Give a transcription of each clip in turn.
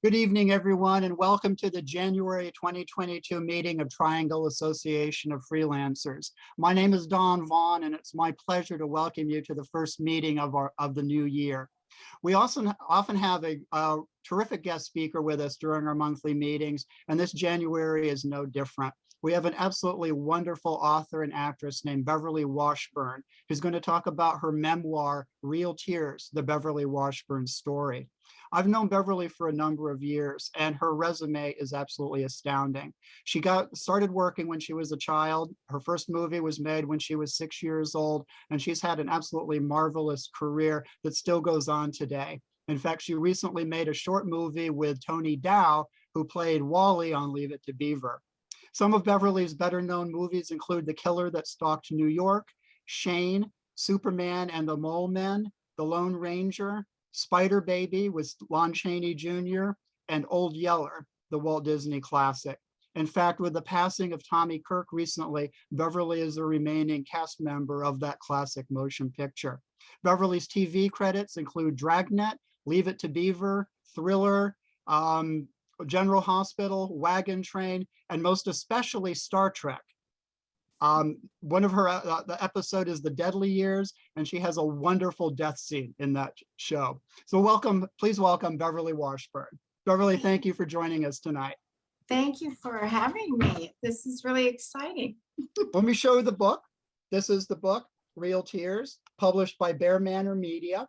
Good evening, everyone, and welcome to the January 2022 meeting of Triangle Association of Freelancers. My name is Don Vaughn, and it's my pleasure to welcome you to the first meeting of the new year. We also often have a terrific guest speaker with us during our monthly meetings, and this January is no different. We have an absolutely wonderful author and actress named Beverly Washburn, who's going to talk about her memoir, Real Tears, The Beverly Washburn Story. I've known Beverly for a number of years, and her resume is absolutely astounding. She got started working when she was a child. Her first movie was made when she was 6 years old, and she's had an absolutely marvelous career that still goes on today. In fact, she recently made a short movie with Tony Dow, who played Wally on Leave It to Beaver. Some of Beverly's better known movies include The Killer That Stalked New York, Shane, Superman and the Mole Men, The Lone Ranger, Spider Baby with Lon Chaney Jr., and Old Yeller, the Walt Disney classic. In fact, with the passing of Tommy Kirk recently, Beverly is the remaining cast member of that classic motion picture. Beverly's TV credits include Dragnet, Leave It to Beaver, Thriller, General Hospital, Wagon Train, and most especially Star Trek. One of her the episode is The Deadly Years, and she has a wonderful death scene in that show. So please welcome Beverly Washburn. Beverly, thank you for joining us tonight. Thank you for having me. This is really exciting. Let me show you the book. This is the book, Real Tears, published by Manor Media.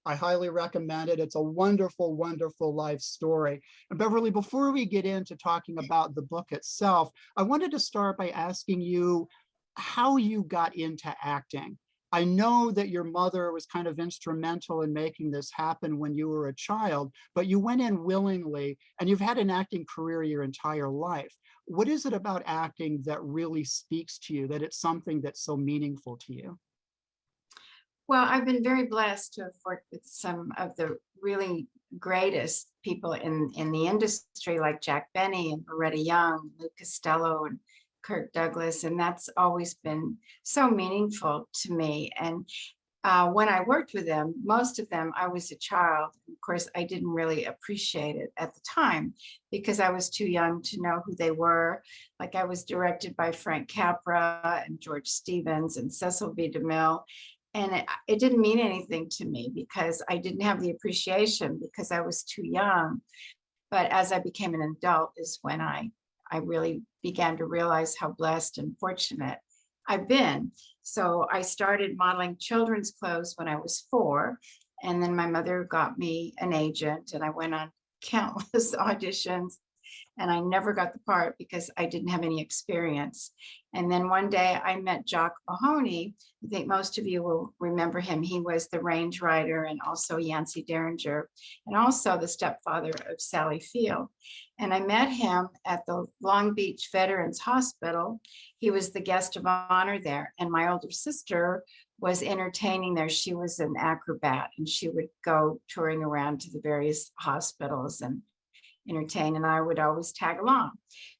I highly recommend it. It's a wonderful, wonderful life story. And Beverly, before we get into talking about the book itself, I wanted to start by asking you how you got into acting. I know that your mother was kind of instrumental in making this happen when you were a child, but you went in willingly, and you've had an acting career your entire life. What is it about acting that really speaks to you, that it's something that's so meaningful to you? Well, I've been very blessed to have worked with some of the really greatest people in the industry, like Jack Benny and Loretta Young, Lou Costello, and Kirk Douglas, and that's always been so meaningful to me. And when I worked with them, most of them, I was a child. Of course, I didn't really appreciate it at the time because I was too young to know who they were. Like, I was directed by Frank Capra and George Stevens and Cecil B. DeMille. And it didn't mean anything to me because I didn't have the appreciation because I was too young. But as I became an adult is when I really began to realize how blessed and fortunate I've been. So I started modeling children's clothes when I was 4. And then my mother got me an agent, and I went on countless auditions. And I never got the part because I didn't have any experience. And then one day I met Jock Mahoney. I think most of you will remember him. He was the range rider and also Yancey Derringer, and also the stepfather of Sally Field. And I met him at the Long Beach Veterans Hospital. He was the guest of honor there. And my older sister was entertaining there. She was an acrobat, and she would go touring around to the various hospitals and entertain, and I would always tag along.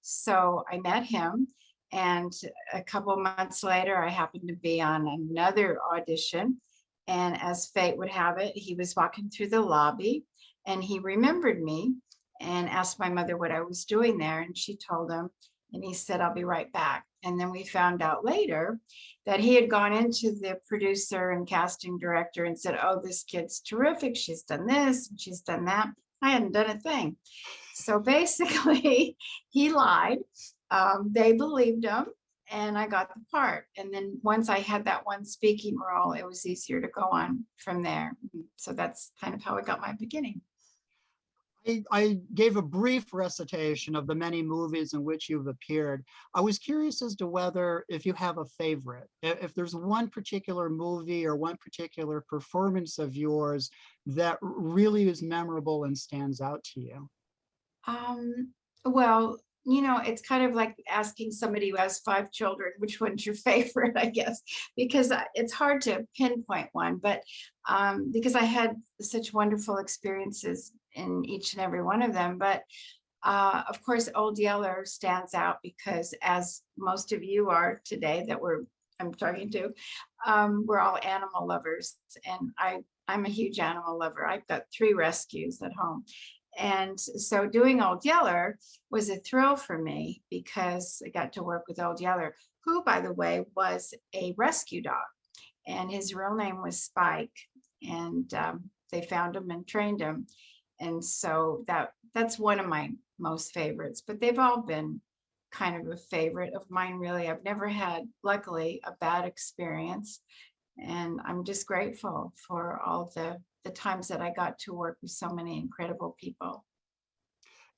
So I met him, and a couple of months later, I happened to be on another audition, and as fate would have it, he was walking through the lobby, and he remembered me and asked my mother what I was doing there, and she told him, and he said, "I'll be right back." And then we found out later that he had gone into the producer and casting director and said, "Oh, this kid's terrific. She's done this, and she's done that." I hadn't done a thing. So basically, he lied. They believed him, and I got the part. And then once I had that one speaking role, it was easier to go on from there. So that's kind of how I got my beginning. I gave a brief recitation of the many movies in which you've appeared. I was curious as to whether, if you have a favorite, if there's one particular movie or one particular performance of yours that really is memorable and stands out to you. Well, it's kind of like asking somebody who has 5 children, which one's your favorite, I guess, because it's hard to pinpoint one, but because I had such wonderful experiences in each and every one of them. But of course, Old Yeller stands out because, as most of you are today that I'm talking to, we're all animal lovers, and I'm a huge animal lover. I've got 3 rescues at home. And so doing Old Yeller was a thrill for me because I got to work with Old Yeller, who, by the way, was a rescue dog. And his real name was Spike. And they found him and trained him. And so that's one of my most favorites, but they've all been kind of a favorite of mine, really. I've never had, luckily, a bad experience. And I'm just grateful for all the times that I got to work with so many incredible people.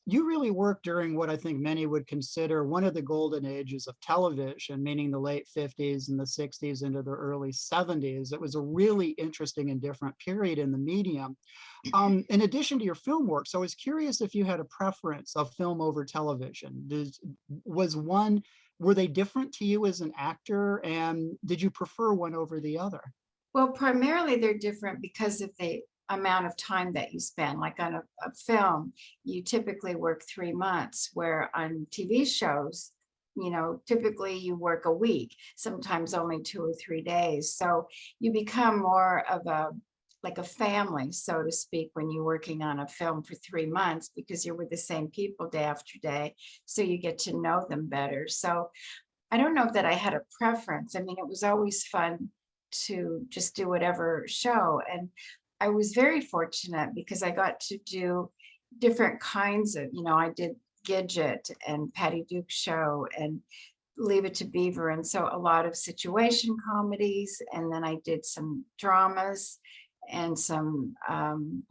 You really worked during what I think many would consider one of the golden ages of television, meaning the late 50s and the 60s into the early 70s. It was a really interesting and different period in the medium. In addition to your film work, so I was curious if you had a preference of film over television. Were they different to you as an actor, and did you prefer one over the other? Well, primarily they're different because of the amount of time that you spend. Like on a film, you typically work 3 months, where on TV shows, typically you work a week, sometimes only 2 or 3 days. So you become more of like a family, so to speak, when you're working on a film for 3 months, because you're with the same people day after day. So you get to know them better. So I don't know that I had a preference. I mean, it was always fun to just do whatever show. And I was very fortunate because I got to do different kinds of, I did Gidget and Patty Duke's show and Leave It to Beaver. And so a lot of situation comedies. And then I did some dramas and some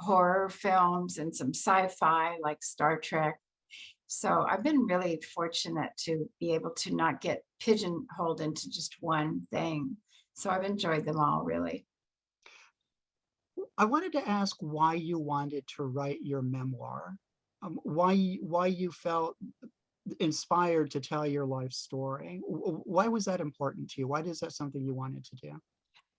horror films and some sci-fi like Star Trek. So I've been really fortunate to be able to not get pigeonholed into just one thing. So I've enjoyed them all, really. I wanted to ask why you wanted to write your memoir, why you felt inspired to tell your life story. Why was that important to you? Why is that something you wanted to do?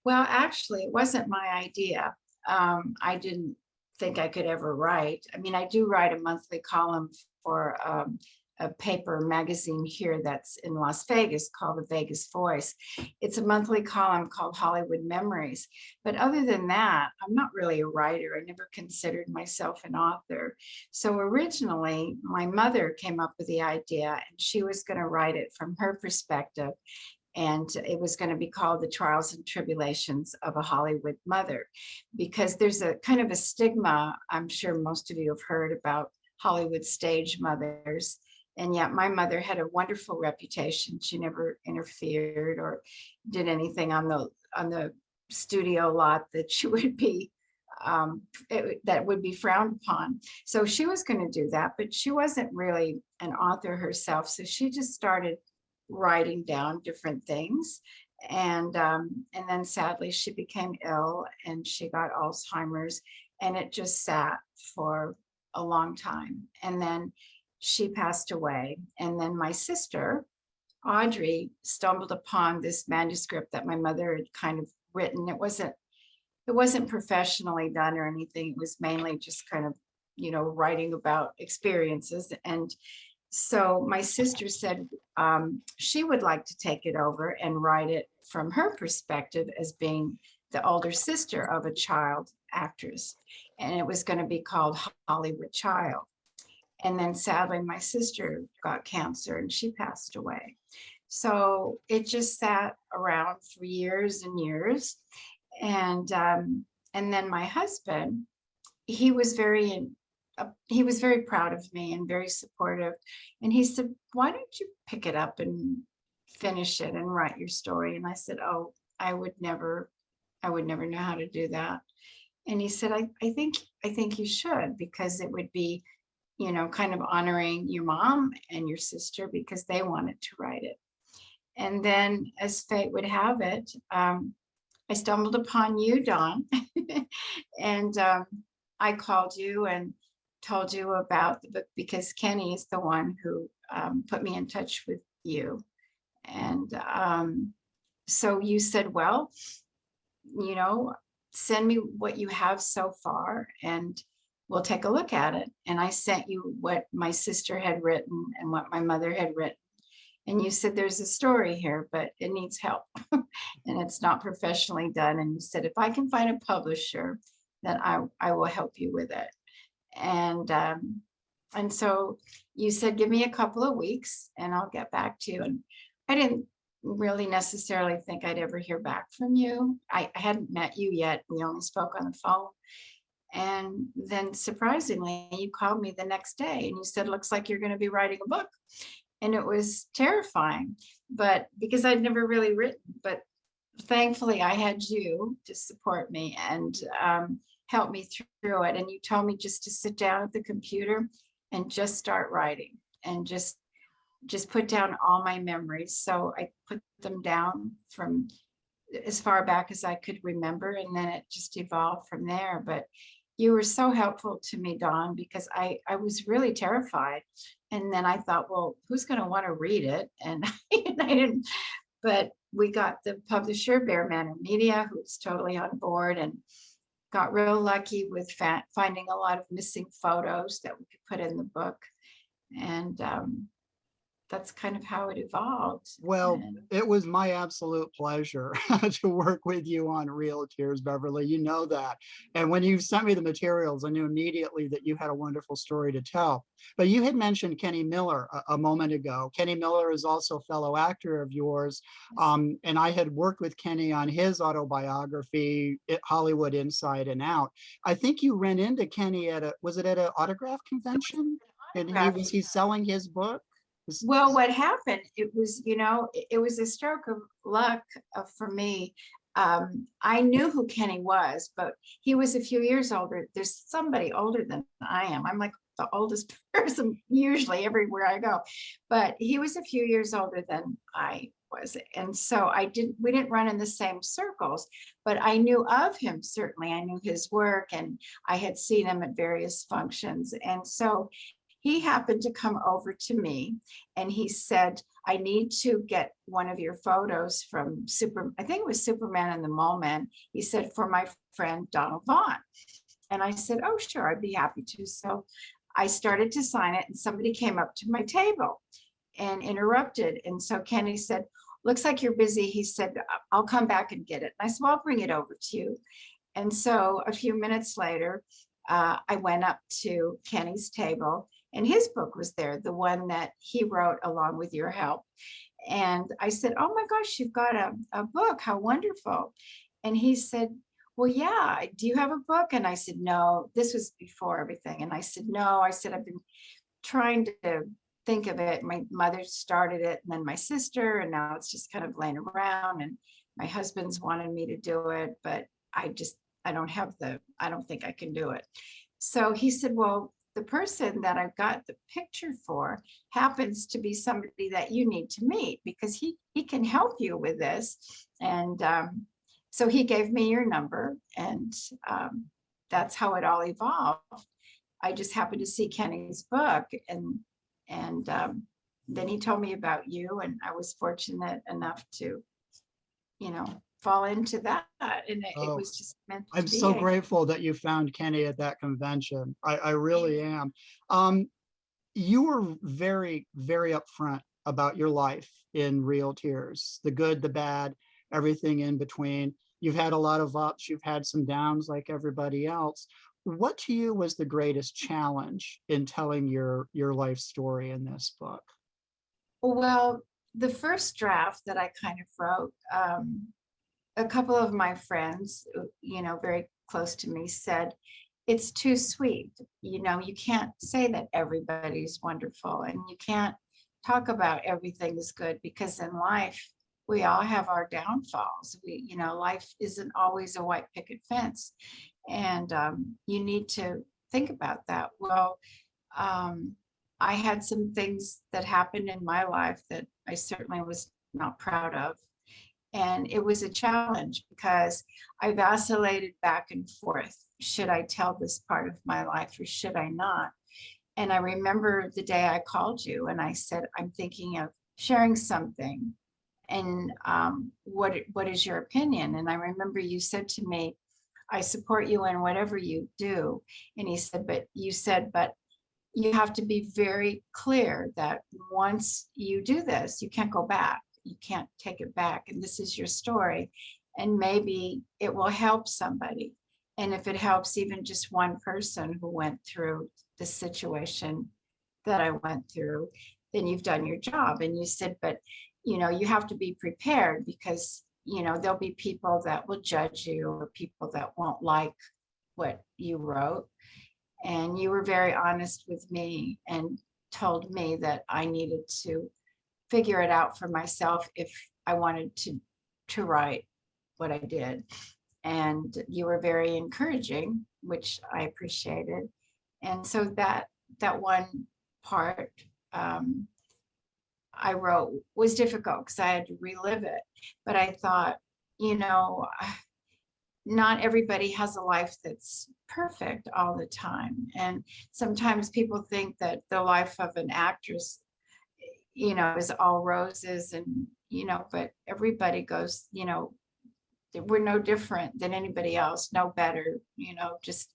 Well, actually, it wasn't my idea. I didn't think I could ever write. I mean, I do write a monthly column for a paper magazine here that's in Las Vegas called the Vegas Voice. It's a monthly column called Hollywood Memories. But other than that, I'm not really a writer. I never considered myself an author. So originally, my mother came up with the idea, and she was going to write it from her perspective. And it was going to be called The Trials and Tribulations of a Hollywood Mother, because there's a kind of a stigma, I'm sure most of you have heard, about Hollywood stage mothers. And yet my mother had a wonderful reputation. She never interfered or did anything on the studio lot that she would be that would be frowned upon. So she was going to do that, but she wasn't really an author herself. So she just started writing down different things. And then sadly, she became ill and she got Alzheimer's, and it just sat for a long time. And then she passed away. And then my sister, Audrey, stumbled upon this manuscript that my mother had kind of written. It wasn't professionally done or anything. It was mainly just kind of, writing about experiences. And so my sister said she would like to take it over and write it from her perspective as being the older sister of a child actress. And it was going to be called Hollywood Child. And then sadly, my sister got cancer and she passed away. So it just sat around for years and years. And then my husband, he was very proud of me and very supportive. And he said, "Why don't you pick it up and finish it and write your story?" And I said, "Oh, I would never know how to do that." And he said, I think you should, because it would be, kind of honoring your mom and your sister because they wanted to write it." And then, as fate would have it, I stumbled upon you, Dawn, and I called you and told you about the book because Kenny is the one who put me in touch with you. And so you said, "Well, send me what you have so far and we'll take a look at it." And I sent you what my sister had written and what my mother had written. And you said, "There's a story here, but it needs help and it's not professionally done." And you said, "If I can find a publisher, then I will help you with it." And so you said, give me a couple of weeks and I'll get back to you. And I didn't really necessarily think I'd ever hear back from you. I hadn't met you yet. We only spoke on the phone. And then surprisingly, you called me the next day and you said, looks like you're going to be writing a book. And it was terrifying, but because I'd never really written, but thankfully I had you to support me and help me through it. And you told me just to sit down at the computer and just start writing and just put down all my memories. So I put them down from as far back as I could remember, and then it just evolved from there. But you were so helpful to me, Dawn, because I was really terrified. And then I thought, well, who's going to want to read it? And I didn't, but we got the publisher, Manor Media, who was totally on board, and got real lucky with finding a lot of missing photos that we could put in the book. And that's kind of how it evolved. Well, And it was my absolute pleasure to work with you on Real Tears, Beverly. You know that. And when you sent me the materials, I knew immediately that you had a wonderful story to tell. But you had mentioned Kenny Miller a moment ago. Kenny Miller is also a fellow actor of yours. And I had worked with Kenny on his autobiography, Hollywood Inside and Out. I think you ran into Kenny at was it at an autograph convention? And he's selling his book? well, what happened, it was, it was a stroke of luck for me. I knew who Kenny was, but he was a few years older. There's somebody older than I am. I'm like the oldest person usually everywhere I go, but he was a few years older than I was. And so we didn't run in the same circles, but I knew of him. Certainly I knew his work and I had seen him at various functions. And so he happened to come over to me and he said, I need to get one of your photos from I think it was Superman and the Mole Man. He said, for my friend, Donald Vaughn. And I said, oh, sure, I'd be happy to. So I started to sign it and somebody came up to my table and interrupted. And so Kenny said, looks like you're busy. He said, I'll come back and get it. And I said, well, I'll bring it over to you. And so a few minutes later, I went up to Kenny's table and his book was there, the one that he wrote along with your help. And I said, oh my gosh, you've got a book, how wonderful. And he said, well, yeah, do you have a book? And I said, no, this was before everything. And I said, no, I said, I've been trying to think of it. My mother started it and then my sister, and now it's just kind of laying around and my husband's wanted me to do it, but I don't think I can do it. So he said, well, the person that I've got the picture for happens to be somebody that you need to meet because he can help you with this. And so he gave me your number and that's how it all evolved. I just happened to see Kenny's book and then he told me about you and I was fortunate enough to, fall into that. And it was just meant to be. I'm so grateful that you found Kenny at that convention. I really am. You were very, very upfront about your life in Real Tears, the good, the bad, everything in between. You've had a lot of ups, you've had some downs like everybody else. What to you was the greatest challenge in telling your life story in this book? Well, the first draft that I kind of wrote, a couple of my friends, very close to me said, it's too sweet. You can't say that everybody's wonderful and you can't talk about everything is good because in life, we all have our downfalls. Life isn't always a white picket fence. And you need to think about that. Well, I had some things that happened in my life that I certainly was not proud of. And it was a challenge because I vacillated back and forth. Should I tell this part of my life or should I not? And I remember the day I called you and I said, I'm thinking of sharing something. And what is your opinion? And I remember you said to me, I support you in whatever you do. And he said, but you have to be very clear that once you do this, you can't go back. You can't take it back. And this is your story. And maybe it will help somebody. And if it helps even just one person who went through the situation that I went through, then you've done your job. And you said, but you have to be prepared because there'll be people that will judge you or people that won't like what you wrote. And you were very honest with me and told me that I needed to figure it out for myself if I wanted to write what I did. And you were very encouraging, which I appreciated. And so that one part I wrote was difficult because I had to relive it. But I thought, not everybody has a life that's perfect all the time. And sometimes people think that the life of an actress, is all roses and, but everybody goes, we're no different than anybody else, no better, just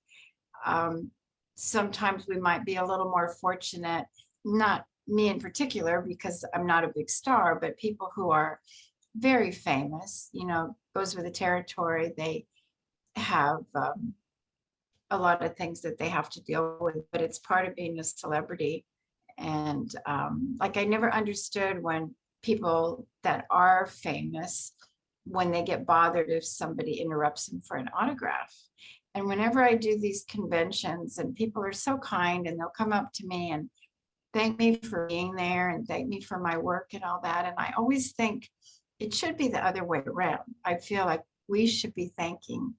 sometimes we might be a little more fortunate, not me in particular, because I'm not a big star, but people who are very famous, goes with the territory. They have a lot of things that they have to deal with, but it's part of being a celebrity. And like, I never understood when people that are famous, when they get bothered if somebody interrupts them for an autograph. And whenever I do these conventions and people are so kind and they'll come up to me and thank me for being there and thank me for my work and all that. And I always think it should be the other way around. I feel like we should be thanking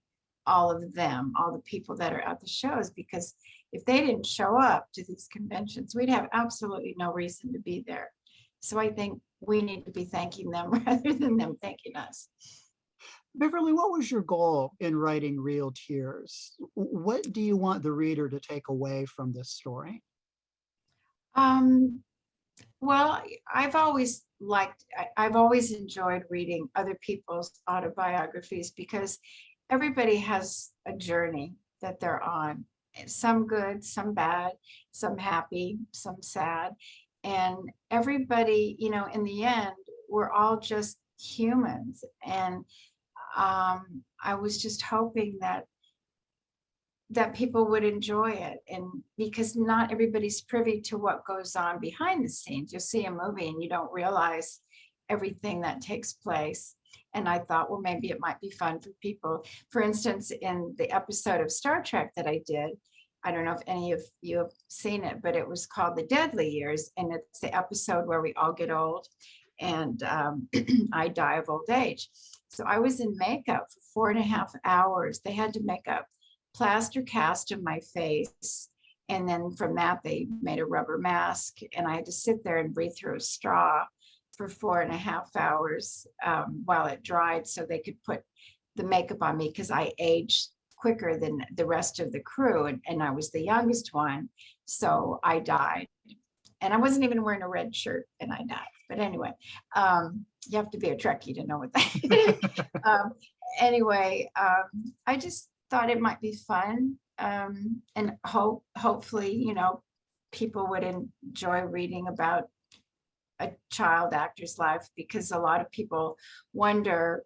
all of them, all the people that are at the shows, because if they didn't show up to these conventions, we'd have absolutely no reason to be there. So I think we need to be thanking them rather than them thanking us. Beverly, what was your goal in writing Real Tears? What do you want the reader to take away from this story? Well, I've always enjoyed reading other people's autobiographies because everybody has a journey that they're on. Some good, some bad, some happy, some sad. And everybody, in the end, we're all just humans. And I was just hoping that people would enjoy it, and because not everybody's privy to what goes on behind the scenes. You'll see a movie and you don't realize everything that takes place. And I thought, well, maybe it might be fun for people. For instance, in the episode of Star Trek that I did, I don't know if any of you have seen it, but it was called The Deadly Years. And it's the episode where we all get old and I die of old age. So I was in makeup for 4.5 hours. They had to make up plaster cast of my face. And then from that, they made a rubber mask. And I had to sit there and breathe through a straw for 4.5 hours while it dried so they could put the makeup on me, because I aged quicker than the rest of the crew. And I was the youngest one. So I died. And I wasn't even wearing a red shirt and I died. But anyway, you have to be a Trekkie to know what that is. Anyway, I just thought it might be fun, and hopefully, people would enjoy reading about a child actor's life, because a lot of people wonder,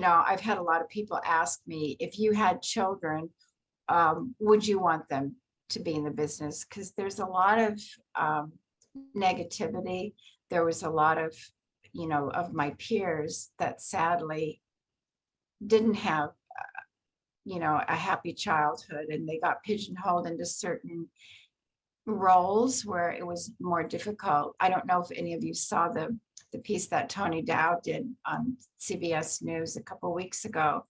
I've had a lot of people ask me, if you had children, would you want them to be in the business? Because there's a lot of negativity. There was a lot of, of my peers that sadly didn't have a happy childhood, and they got pigeonholed into certain roles where it was more difficult. I don't know if any of you saw the piece that Tony Dow did on CBS News a couple of weeks ago,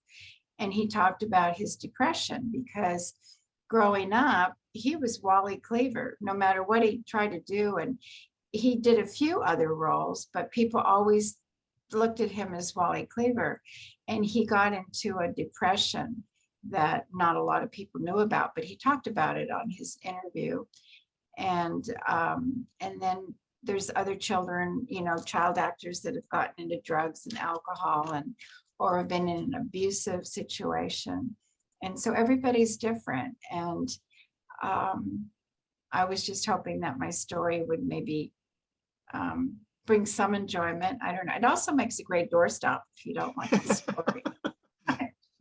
and he talked about his depression because growing up, he was Wally Cleaver, no matter what he tried to do. And he did a few other roles, but people always looked at him as Wally Cleaver. And he got into a depression that not a lot of people knew about, but he talked about it on his interview. And then there's other children, child actors that have gotten into drugs and alcohol or have been in an abusive situation. And so everybody's different. And I was just hoping that my story would maybe bring some enjoyment. I don't know. It also makes a great doorstop if you don't like the story.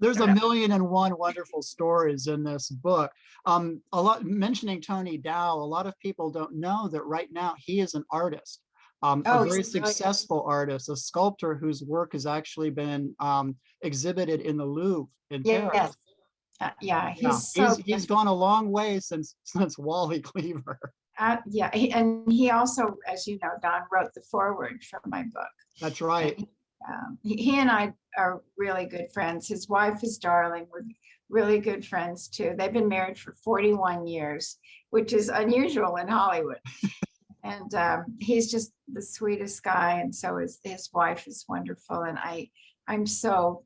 There's a million and one wonderful stories in this book. A lot mentioning Tony Dow, a lot of people don't know that right now he is an artist, a Oh, very he's brilliant. successful artist, a sculptor whose work has actually been exhibited in the Louvre in Paris. Yes. Yeah, Yeah, he's so he's gone a long way since Wally Cleaver. yeah, and he also, as you know, Don wrote the foreword for my book. That's right. And, he and I are really good friends. His wife is darling. We're really good friends too. They've been married for 41 years, which is unusual in Hollywood. And he's just the sweetest guy, and so is his wife is wonderful. And I'm so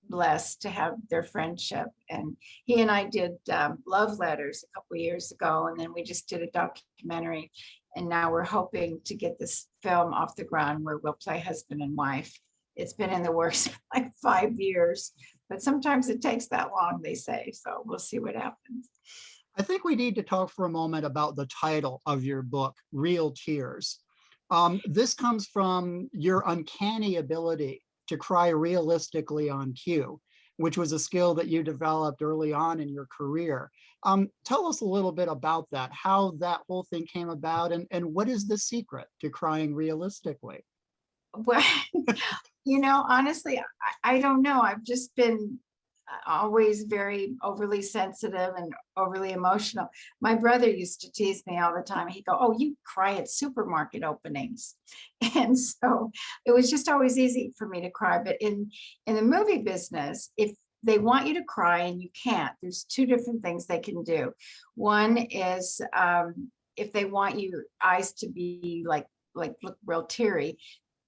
blessed to have their friendship. And he and I did love letters a couple years ago, and then we just did a documentary. And now we're hoping to get this film off the ground where we'll play husband and wife. It's been in the works for like 5 years, but sometimes it takes that long, they say. So we'll see what happens. I think we need to talk for a moment about the title of your book, Real Tears. This comes from your uncanny ability to cry realistically on cue, which was a skill that you developed early on in your career. Tell us a little bit about that, how that whole thing came about, and what is the secret to crying realistically? Well, honestly, I don't know. I've just been always very overly sensitive and overly emotional. My brother used to tease me all the time. He'd go, "Oh, you cry at supermarket openings." And so it was just always easy for me to cry. But in the movie business, if they want you to cry and you can't, there's two different things they can do. One is if they want your eyes to be like look real teary,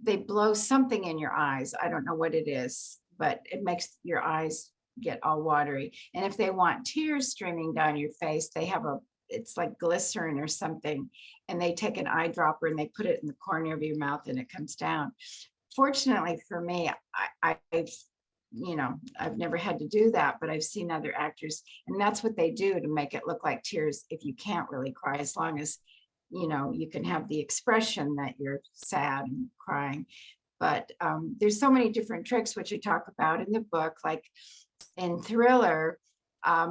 they blow something in your eyes. I don't know what it is, but it makes your eyes get all watery. And if they want tears streaming down your face, they have it's like glycerin or something, and they take an eyedropper and they put it in the corner of your mouth and it comes down. Fortunately for me, I've never had to do that, but I've seen other actors, and that's what they do to make it look like tears if you can't really cry, as long as you can have the expression that you're sad and crying. But there's so many different tricks which I talk about in the book. Like in Thriller,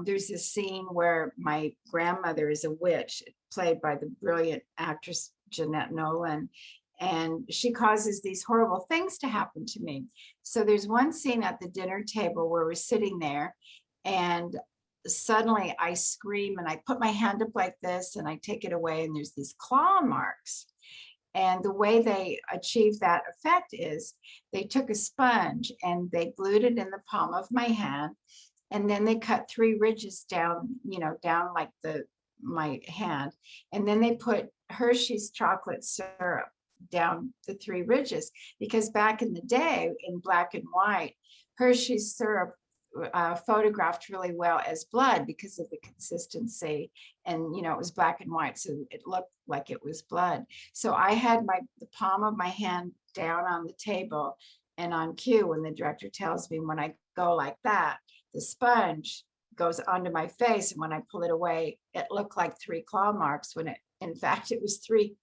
there's this scene where my grandmother is a witch, played by the brilliant actress Jeanette Nolan, and she causes these horrible things to happen to me. So there's one scene at the dinner table where we're sitting there, and suddenly I scream and I put my hand up like this and I take it away, and there's these claw marks. And the way they achieved that effect is they took a sponge and they glued it in the palm of my hand, and then they cut 3 ridges down, down like my hand, and then they put Hershey's chocolate syrup down the 3 ridges, because back in the day in black and white, Hershey's syrup photographed really well as blood because of the consistency, and it was black and white, so it looked like it was blood. So I had the palm of my hand down on the table, and on cue, when the director tells me when I go like that, the sponge goes onto my face, and when I pull it away, it looked like 3 claw marks, when in fact it was three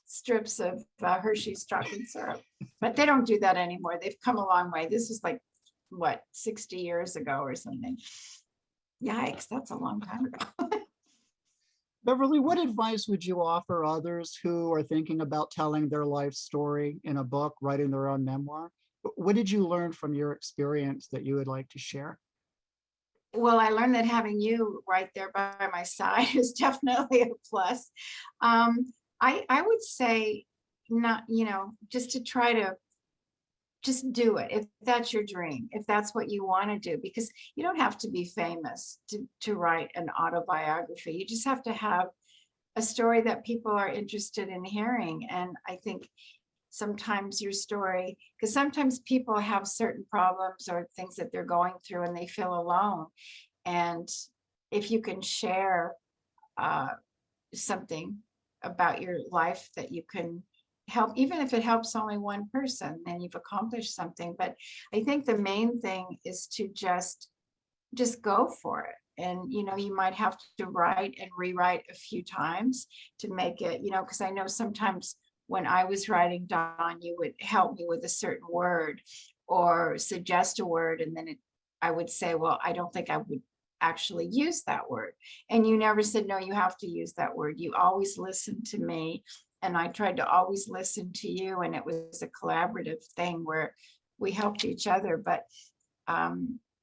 strips of Hershey's chocolate syrup. But they don't do that anymore. They've come a long way. This was like 60 years ago or something. Yikes, that's a long time ago. Beverly, what advice would you offer others who are thinking about telling their life story in a book, writing their own memoir? What did you learn from your experience that you would like to share? Well, I learned that having you right there by my side is definitely a plus. I would say not, just to try to just do it if that's your dream, if that's what you want to do, because you don't have to be famous to write an autobiography. You just have to have a story that people are interested in hearing. And I think sometimes your story, because sometimes people have certain problems or things that they're going through and they feel alone. And if you can share something about your life that you can help, even if it helps only one person, then you've accomplished something. But I think the main thing is to just go for it. And you might have to write and rewrite a few times to make it, because I know sometimes when I was writing, Don, you would help me with a certain word or suggest a word, and then I would say, well, I don't think I would actually use that word. And you never said, no, you have to use that word. You always listened to me. And I tried to always listen to you. And it was a collaborative thing where we helped each other. But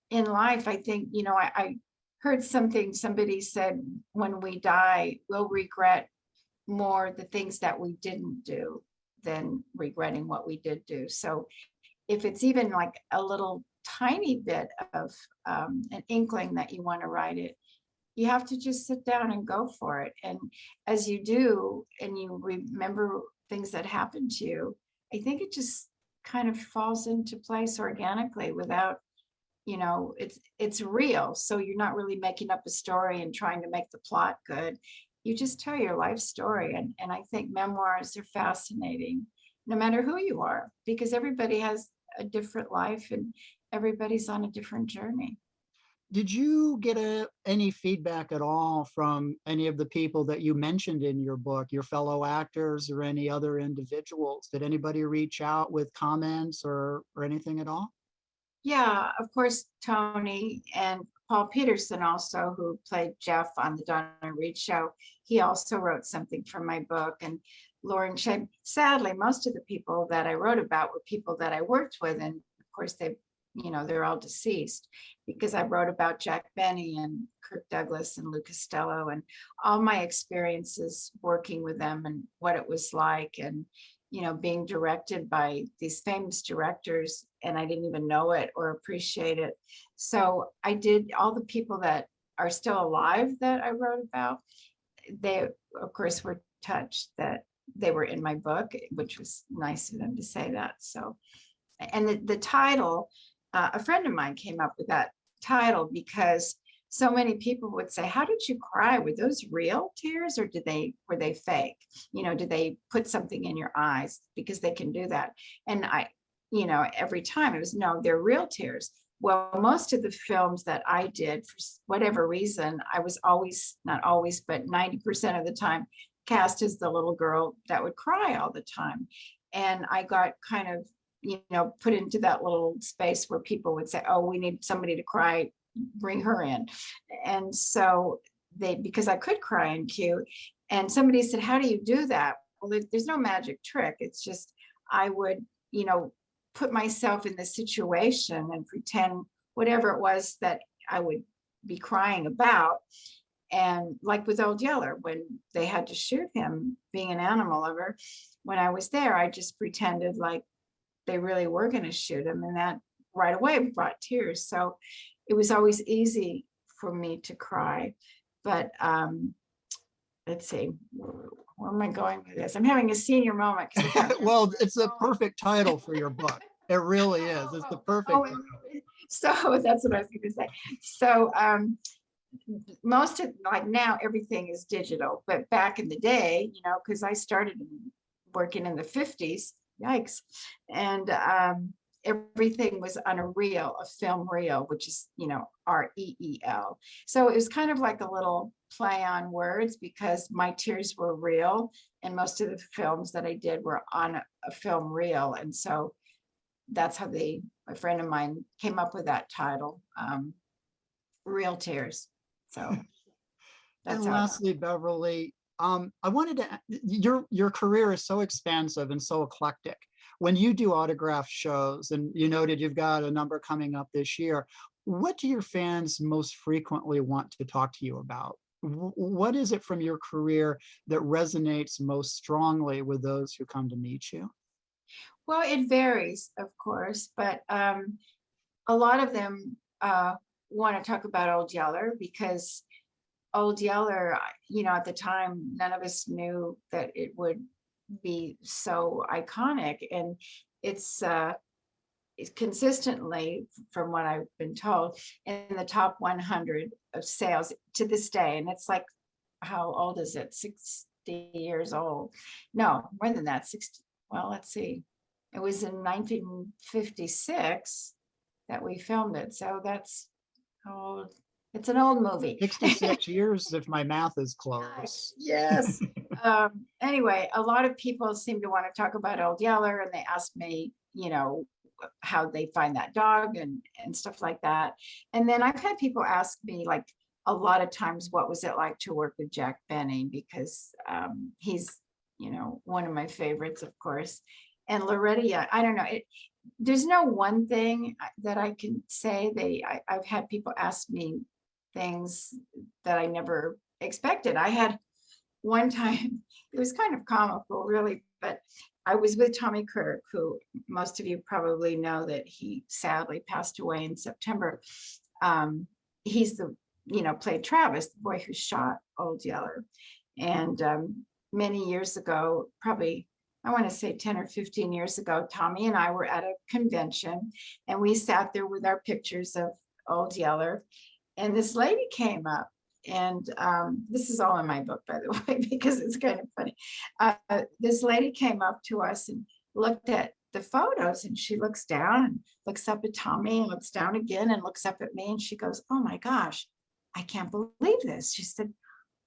in life, I think, I heard somebody said, when we die, we'll regret more the things that we didn't do than regretting what we did do. So if it's even like a little tiny bit of an inkling that you want to write it, you have to just sit down and go for it. And as you do, and you remember things that happened to you, I think it just kind of falls into place organically without, it's real. So you're not really making up a story and trying to make the plot good. You just tell your life story. And I think memoirs are fascinating, no matter who you are, because everybody has a different life and everybody's on a different journey. Did you get any feedback at all from any of the people that you mentioned in your book, your fellow actors or any other individuals? Did anybody reach out with comments or anything at all? Yeah, of course, Tony and Paul Peterson also, who played Jeff on the Donna Reed show, he also wrote something from my book. And Lauren Shea, sadly, most of the people that I wrote about were people that I worked with. And of course, they're all deceased, because I wrote about Jack Benny and Kirk Douglas and Lou Costello and all my experiences working with them and what it was like. And being directed by these famous directors, and I didn't even know it or appreciate it. So I did, all the people that are still alive that I wrote about, they, of course, were touched that they were in my book, which was nice of them to say that. So, and the title, a friend of mine came up with that title because so many people would say, how did you cry? Were those real tears, or were they fake? Did they put something in your eyes? Because they can do that. And every time it was, no, they're real tears. Well, most of the films that I did, for whatever reason, I was always, not always, but 90% of the time, cast as the little girl that would cry all the time. And I got kind of, put into that little space where people would say, oh, we need somebody to cry, bring her in. And so because I could cry in cue, and somebody said, how do you do that? Well, there's no magic trick. It's just, I would, put myself in the situation and pretend whatever it was that I would be crying about. And like with Old Yeller, when they had to shoot him, being an animal lover, when I was there, I just pretended like they really were going to shoot him. And that right away brought tears. So it was always easy for me to cry. But let's see, where am I going with this? I'm having a senior moment. Well, it's a perfect title for your book. It really is. It's the perfect title. So that's what I was going to say. So most of, like now, everything is digital. But back in the day, because I started working in the 50s, yikes. And everything was on a film reel, which is, REEL. So it was kind of like a little play on words, because my tears were real. And most of the films that I did were on a film reel. And so that's how a friend of mine came up with that title, Real Tears. So that's and lastly, Beverly, I wanted to, your career is so expansive and so eclectic. When you do autograph shows, and you noted you've got a number coming up this year, what do your fans most frequently want to talk to you about? What is it from your career that resonates most strongly with those who come to meet you? Well, it varies, of course, but a lot of them want to talk about Old Yeller, because Old Yeller, at the time, none of us knew that it would be so iconic. And it's consistently, from what I've been told, in the top 100 of sales to this day. And it's like, how old is it? 60 years old? No, more than that, 60. Well, let's see. It was in 1956 that we filmed it. So that's old. It's an old movie. 66 years, if my math is close. Yes. Anyway, a lot of people seem to want to talk about Old Yeller, and they ask me, how they find that dog and stuff like that. And then I've had people ask me, like, a lot of times, what was it like to work with Jack Benny, because he's, you know, one of my favorites, of course. And Loretta, I don't know, there's no one thing that I can say. I've had people ask me things that I never expected. I had one time, it was kind of comical, really, but I was with Tommy Kirk, who most of you probably know that he sadly passed away in September. He's the, you know, played Travis, the boy who shot Old Yeller. And many years ago, probably, I want to say 10 or 15 years ago, Tommy and I were at a convention, and we sat there with our pictures of Old Yeller. And this lady came up, and this is all in my book, by the way, because it's kind of funny. This lady came up to us and looked at the photos, and she looks down and looks up at Tommy and looks down again and looks up at me, and she goes, "Oh my gosh, I can't believe this." She said,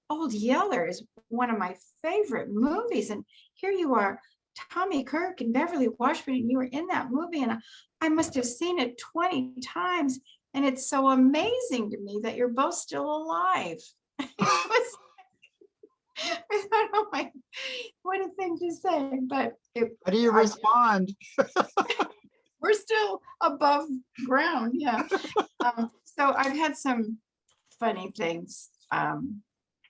"Old Yeller is one of my favorite movies. And here you are, Tommy Kirk and Beverly Washburn, and you were in that movie. And I must have seen it 20 times. And it's so amazing to me that you're both still alive." It was, I thought, oh my, what a thing to say. But How do you respond? we're still above ground. Yeah. So I've had some funny things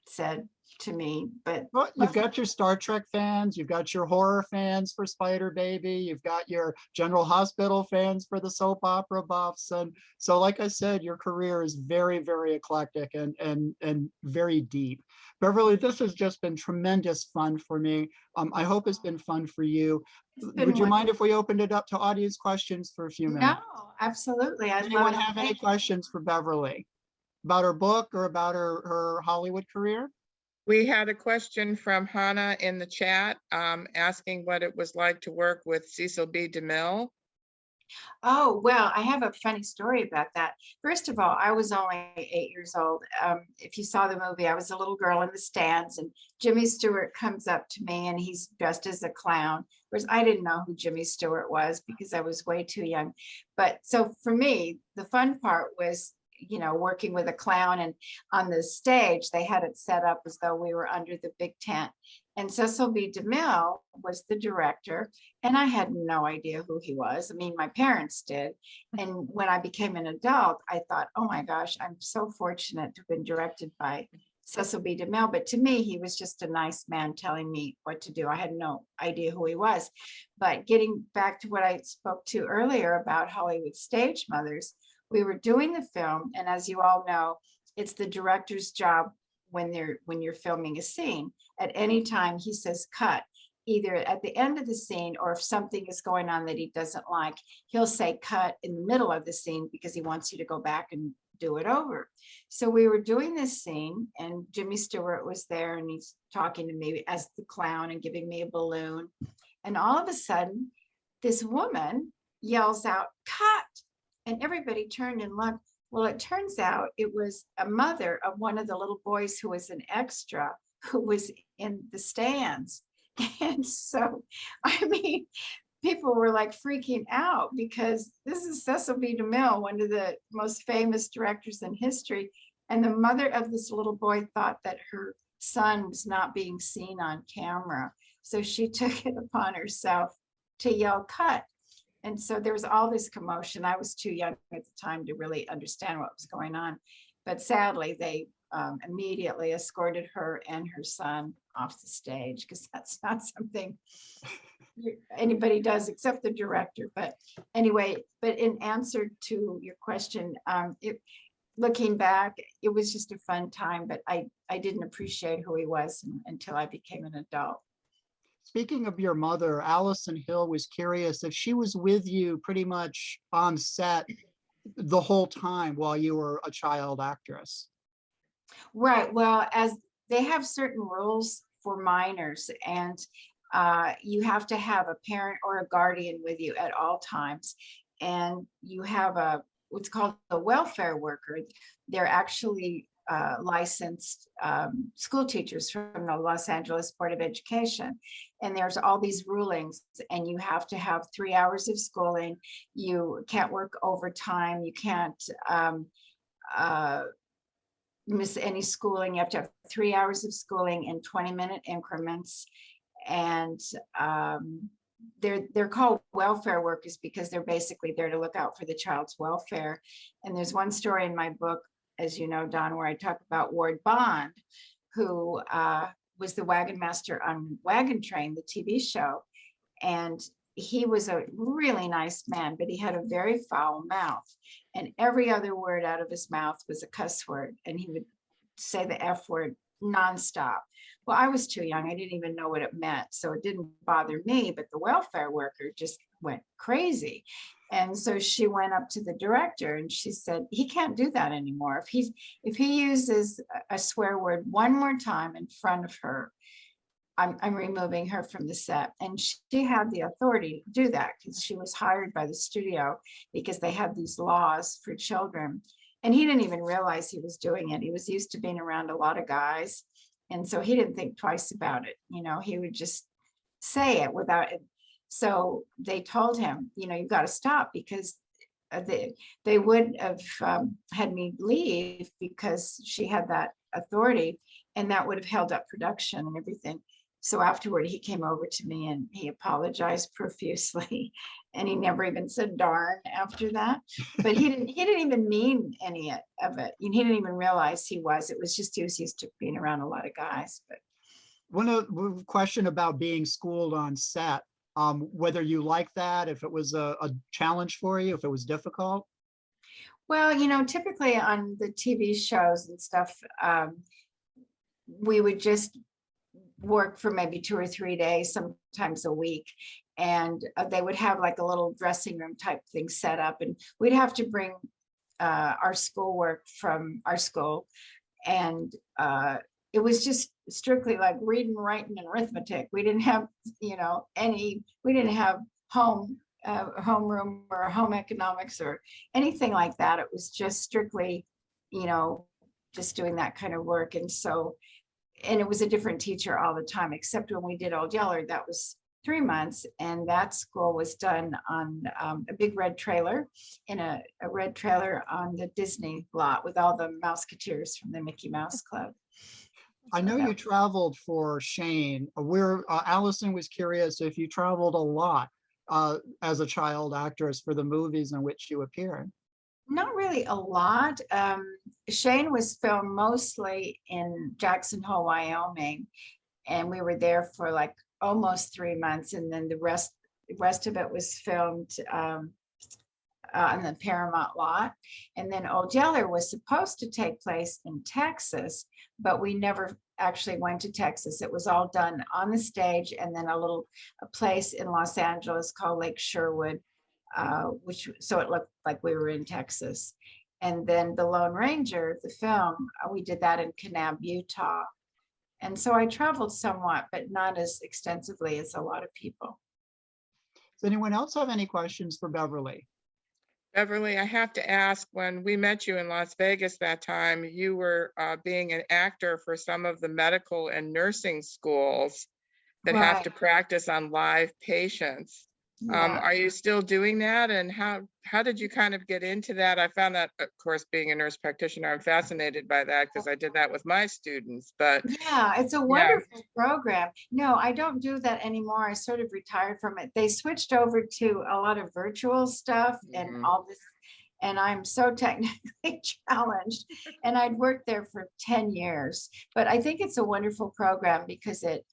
said to me, but Well, you've got your Star Trek fans, you've got your horror fans for Spider Baby, you've got your General Hospital fans for the soap opera buffs. And so, like I said, your career is very, very eclectic and very deep. Beverly, this has just been tremendous fun for me. I hope it's been fun for you. Would you mind if we opened it up to audience questions for a few minutes? No, absolutely. Does anyone have any questions for Beverly about her book or about her Hollywood career? We had a question from Hannah in the chat asking what it was like to work with Cecil B. DeMille. Oh, well, I have a funny story about that. First of all, I was only 8 years old. If you saw the movie, I was a little girl in the stands, and Jimmy Stewart comes up to me and he's dressed as a clown. Whereas I didn't know who Jimmy Stewart was because I was way too young. But so for me, the fun part was, you know, working with a clown, and on the stage, they had it set up as though we were under the big tent. And Cecil B. DeMille was the director, and I had no idea who he was. I mean, my parents did. And when I became an adult, I thought, oh my gosh, I'm so fortunate to have been directed by Cecil B. DeMille. But to me, he was just a nice man telling me what to do. I had no idea who he was. But getting back to what I spoke to earlier about Hollywood stage mothers, we were doing the film, and as you all know, it's the director's job when you're filming a scene. At any time he says cut, either at the end of the scene, or if something is going on that he doesn't like, he'll say cut in the middle of the scene because he wants you to go back and do it over. So we were doing this scene, and Jimmy Stewart was there, and he's talking to me as the clown and giving me a balloon. And all of a sudden, this woman yells out, "Cut!" And everybody turned and looked. Well, it turns out it was a mother of one of the little boys who was an extra, who was in the stands. And so, I mean, people were like freaking out because this is Cecil B. DeMille, one of the most famous directors in history. And the mother of this little boy thought that her son was not being seen on camera. So she took it upon herself to yell cut. And so there was all this commotion. I was too young at the time to really understand what was going on. But sadly, they immediately escorted her and her son off the stage, because that's not something anybody does except the director. But anyway, but in answer to your question, looking back, it was just a fun time, but I didn't appreciate who he was until I became an adult. Speaking of your mother, Allison Hill was curious if she was with you pretty much on set the whole time while you were a child actress. Right. Well, as they have certain rules for minors, and you have to have a parent or a guardian with you at all times. And you have what's called a welfare worker. They're actually licensed school teachers from the Los Angeles Board of Education. And there's all these rulings, and you have to have 3 hours of schooling. You can't work overtime. You can't miss any schooling. You have to have 3 hours of schooling in 20-minute increments. And they're called welfare workers because they're basically there to look out for the child's welfare. And there's one story in my book, as you know, Don, where I talk about Ward Bond, who was the wagon master on Wagon Train, the TV show. And he was a really nice man, but he had a very foul mouth. And every other word out of his mouth was a cuss word. And he would say the F word nonstop. Well, I was too young. I didn't even know what it meant. So it didn't bother me, but the welfare worker just went crazy. And so she went up to the director and she said, he can't do that anymore. If he uses a swear word one more time in front of her, I'm removing her from the set. And she had the authority to do that because she was hired by the studio because they had these laws for children. And he didn't even realize he was doing it. He was used to being around a lot of guys. And so he didn't think twice about it. You know, he would just say it without it. So they told him, you know, you've got to stop, because they would have had me leave because she had that authority, and that would have held up production and everything. So afterward, he came over to me and he apologized profusely, and he never even said darn after that. But he didn't even mean any of it. He didn't even realize he was. It was just he was used to being around a lot of guys. But one question about being schooled on set, whether you like that, if it was a challenge for you, if it was difficult. Well, you know, typically on the TV shows and stuff, we would just work for maybe 2 or 3 days, sometimes a week. And they would have like a little dressing room type thing set up, and we'd have to bring our schoolwork from our school. And it was just strictly like reading, writing, and arithmetic. We didn't have, you know, we didn't have homeroom or home economics or anything like that. It was just strictly, you know, just doing that kind of work. And so, and it was a different teacher all the time, except when we did Old Yeller, that was 3 months. And that school was done on a big red trailer, in a red trailer on the Disney lot with all the Mouseketeers from the Mickey Mouse Club. I know you traveled for Shane. Allison was curious if you traveled a lot as a child actress for the movies in which you appeared. Not really a lot. Shane was filmed mostly in Jackson Hole, Wyoming, and we were there for like almost 3 months, and then the rest of it was filmed on the Paramount lot. And then Old Yeller was supposed to take place in Texas, but we never actually went to Texas. It was all done on the stage, and then a place in Los Angeles called Lake Sherwood, so it looked like we were in Texas. And then The Lone Ranger, the film, we did that in Kanab, Utah. And so I traveled somewhat, but not as extensively as a lot of people. Does anyone else have any questions for Beverly? Beverly, I have to ask, when we met you in Las Vegas that time, you were being an actor for some of the medical and nursing schools that have to practice on live patients. Yeah. Are you still doing that? And how did you kind of get into that? I found that, of course, being a nurse practitioner, I'm fascinated by that because I did that with my students. But yeah, it's a wonderful program. No, I don't do that anymore. I sort of retired from it. They switched over to a lot of virtual stuff and all this, and I'm so technically challenged. And I'd worked there for 10 years. But I think it's a wonderful program because it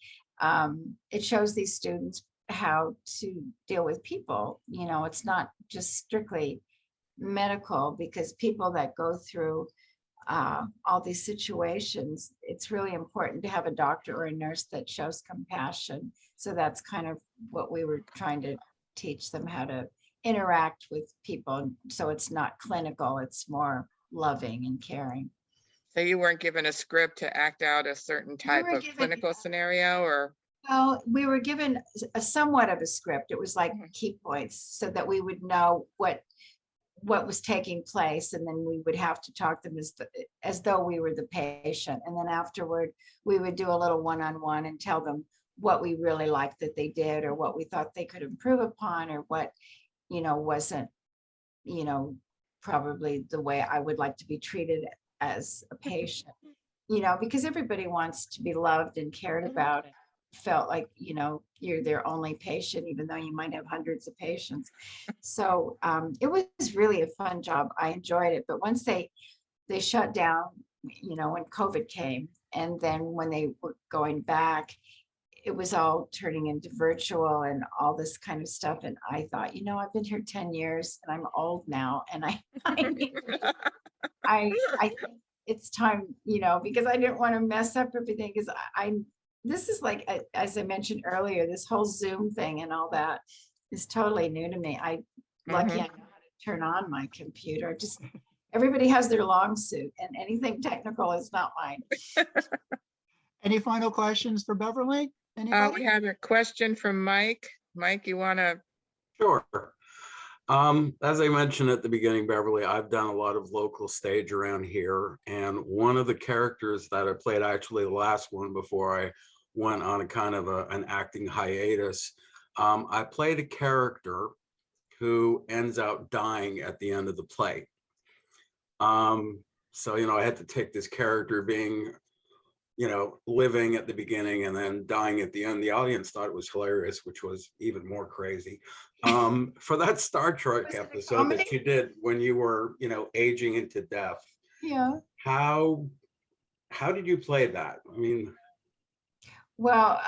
shows these students how to deal with people. You know, it's not just strictly medical, because people that go through all these situations, it's really important to have a doctor or a nurse that shows compassion. So that's kind of what we were trying to teach them, how to interact with people. So it's not clinical, it's more loving and caring. So you weren't given a script to act out a certain type of clinical scenario, or? Well, we were given a somewhat of a script. It was like key points so that we would know what what was taking place, and then we would have to talk to them as though we were the patient. And then afterward, we would do a little one-on-one and tell them what we really liked that they did, or what we thought they could improve upon, or what, wasn't, probably the way I would like to be treated as a patient, because everybody wants to be loved and cared about, and felt like, you're their only patient, even though you might have hundreds of patients. So it was really a fun job. I enjoyed it. But once they shut down, when COVID came, and then when they were going back, it was all turning into virtual and all this kind of stuff. And I thought, I've been here 10 years and I'm old now. And I think it's time, because I didn't want to mess up everything, because this is like, as I mentioned earlier, this whole Zoom thing and all that is totally new to me. Lucky I know how to turn on my computer. Just everybody has their long suit, and anything technical is not mine. Any final questions for Beverly? We Anybody? have a question from Mike. Mike, you want to? Sure. As I mentioned at the beginning, Beverly, I've done a lot of local stage around here. And one of the characters that I played, actually the last one before I went on a kind of an acting hiatus, I played a character who ends up dying at the end of the play. So, I had to take this character being, living at the beginning and then dying at the end. The audience thought it was hilarious, which was even more crazy. For that Star Trek episode that you did when you were, aging into death. Yeah. How did you play that? I mean, well,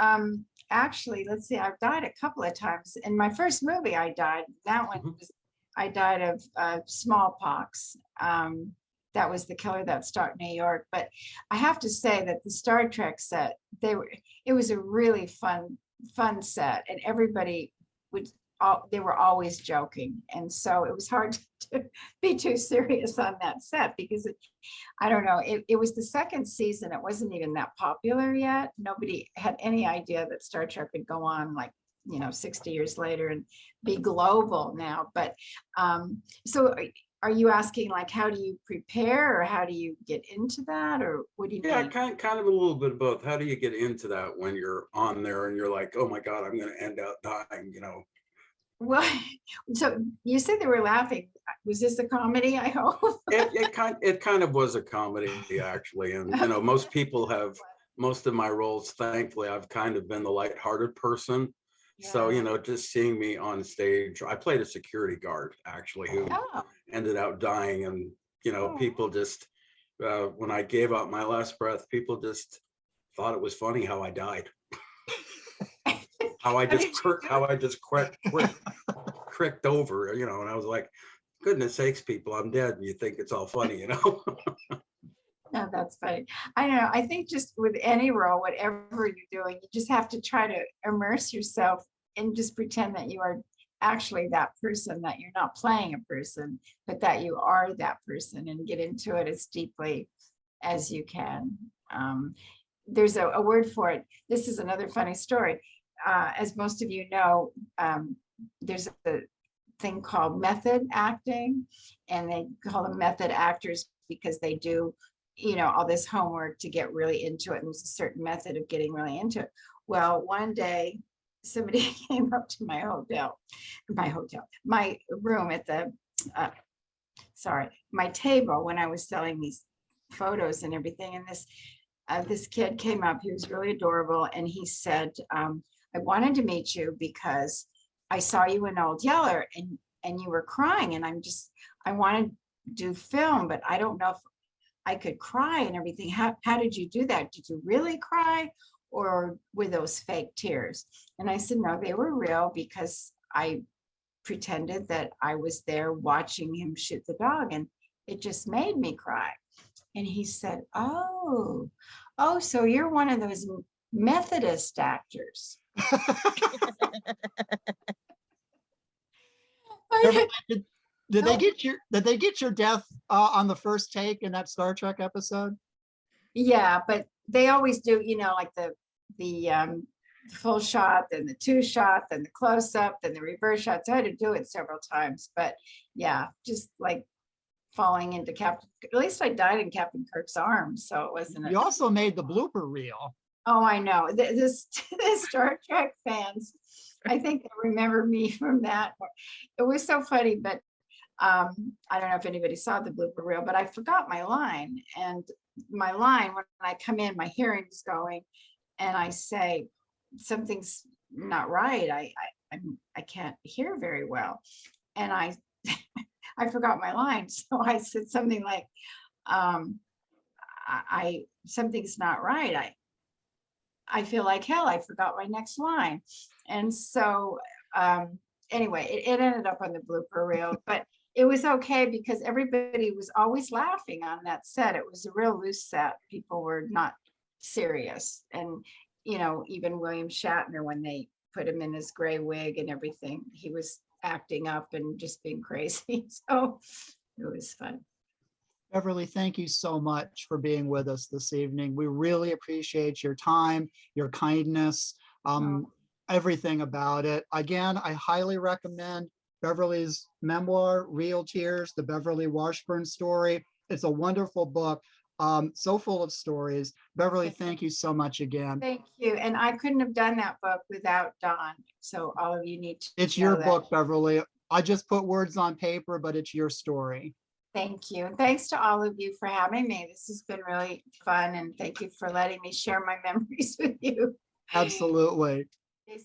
actually, let's see, I've died a couple of times. In my first movie, I died. That one was, I died of smallpox. That was the killer that stalked New York. But I have to say that the Star Trek set, it was a really fun set, and everybody they were always joking. And so it was hard to be too serious on that set, because I don't know, it was the second season. It wasn't even that popular yet. Nobody had any idea that Star Trek would go on, like, 60 years later and be global now. But so are you asking, like, how do you prepare, or how do you get into that, or what do you mean? Yeah, kind of a little bit of both. How do you get into that when you're on there and you're like, oh my God, I'm going to end up dying, Well, so you said they were laughing. Was this a comedy, I hope? It kind of was a comedy, actually. And, most people have, most of my roles, thankfully, I've kind of been the lighthearted person. Yeah. So, just seeing me on stage, I played a security guard, actually, who ended up dying. And, people just, when I gave out my last breath, people just thought it was funny how I died. how I just cricked over, and I was like, goodness sakes, people, I'm dead. And you think it's all funny, No, that's funny. I don't know. I think just with any role, whatever you're doing, you just have to try to immerse yourself and just pretend that you are actually that person, that you're not playing a person, but that you are that person, and get into it as deeply as you can. There's a word for it. This is another funny story. As most of you know, there's a thing called method acting, and they call them method actors because they do, all this homework to get really into it. And there's a certain method of getting really into it. Well, one day somebody came up to my room at the, my table when I was selling these photos and everything. And this kid came up, he was really adorable. And he said, I wanted to meet you because I saw you in Old Yeller and you were crying, and I wanted to do film, but I don't know if I could cry and everything. How did you do that? Did you really cry, or were those fake tears? And I said, no, they were real, because I pretended that I was there watching him shoot the dog, and it just made me cry. And he said, oh, so you're one of those Methodist actors. Did they get your death on the first take in that Star Trek episode? Yeah, but they always do, like full shot, then the 2-shot, then the close up, then the reverse shots. I had to do it several times, but yeah, just like falling into Captain, at least I died in Captain Kirk's arms, so it wasn't. You also made the blooper reel. Oh, I know. The Star Trek fans, I think they remember me from that. It was so funny, but I don't know if anybody saw the blooper reel, but I forgot my line. And my line, when I come in, my hearing's going, and I say, something's not right. I can't hear very well. And I forgot my line. So I said something like, something's not right. I feel like hell. I forgot my next line. And so anyway, it ended up on the blooper reel, but it was okay because everybody was always laughing on that set. It was a real loose set. People were not serious. And, you know, even William Shatner, when they put him in his gray wig and everything, he was acting up and just being crazy. So it was fun. Beverly, thank you so much for being with us this evening. We really appreciate your time, your kindness, everything about it. Again, I highly recommend Beverly's memoir, Real Tears, The Beverly Washburn Story. It's a wonderful book, so full of stories. Beverly, thank you so much again. Thank you. And I couldn't have done that book without Don. So all of you need to It's know your that. book, Beverly. I just put words on paper, but it's your story. Thank you. And thanks to all of you for having me. This has been really fun. And thank you for letting me share my memories with you. Absolutely. Stay